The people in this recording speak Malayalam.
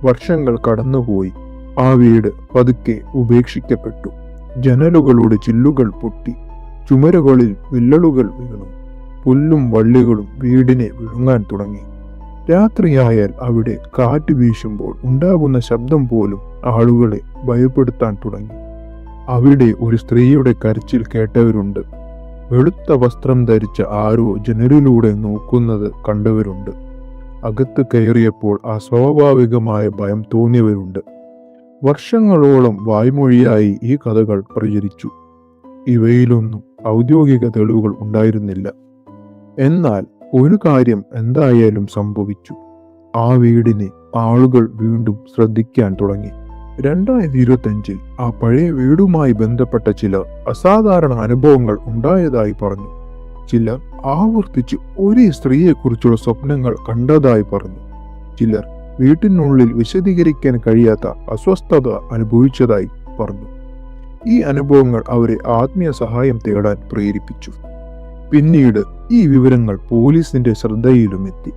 വർഷങ്ങൾ കടന്നുപോയി. ആ വീട് പതുക്കെ ഉപേക്ഷിക്കപ്പെട്ടു. ജനലുകളുടെ ചില്ലുകൾ പൊട്ടി, ചുമരുകളിൽ വിള്ളലുകൾ വീണു, പുല്ലും വള്ളികളും വീടിനെ വിഴുങ്ങാൻ തുടങ്ങി. രാത്രിയായാൽ അവിടെ കാറ്റ് വീശുമ്പോൾ ഉണ്ടാകുന്ന ശബ്ദം പോലും ആളുകളെ ഭയപ്പെടുത്താൻ തുടങ്ങി. അവിടെ ഒരു സ്ത്രീയുടെ കരച്ചിൽ കേട്ടവരുണ്ട്. വെളുത്ത വസ്ത്രം ധരിച്ച ആരോ ജനലിലൂടെ നോക്കുന്നത് കണ്ടവരുണ്ട്. അകത്ത് കയറിയപ്പോൾ അസ്വാഭാവികമായ ഭയം തോന്നിയവരുണ്ട്. വർഷങ്ങളോളം വായ്മൊഴിയായി ഈ കഥകൾ പ്രചരിച്ചു. ഇവയിലൊന്നും ഔദ്യോഗിക തെളിവുകൾ ഉണ്ടായിരുന്നില്ല. എന്നാൽ ഒരു കാര്യം എന്തായാലും സംഭവിച്ചു. ആ വീടിനെ ആളുകൾ വീണ്ടും ശ്രദ്ധിക്കാൻ തുടങ്ങി. 2025 ആ പഴയ വീടുമായി ബന്ധപ്പെട്ട ചിലർ അസാധാരണ അനുഭവങ്ങൾ ഉണ്ടായതായി പറഞ്ഞു. ചിലർ ആവർത്തിച്ച് ഒരേ സ്ത്രീയെക്കുറിച്ചുള്ള സ്വപ്നങ്ങൾ കണ്ടതായി പറഞ്ഞു. ചിലർ വീട്ടിനുള്ളിൽ വിശദീകരിക്കാൻ കഴിയാത്ത അസ്വസ്ഥത അനുഭവിച്ചതായി പറഞ്ഞു. ഈ അനുഭവങ്ങൾ അവരെ ആത്മീയ സഹായം തേടാൻ പ്രേരിപ്പിച്ചു. പിന്നീട് ഈ വിവരങ്ങൾ പോലീസിന്റെ ശ്രദ്ധയിലുമെത്തി.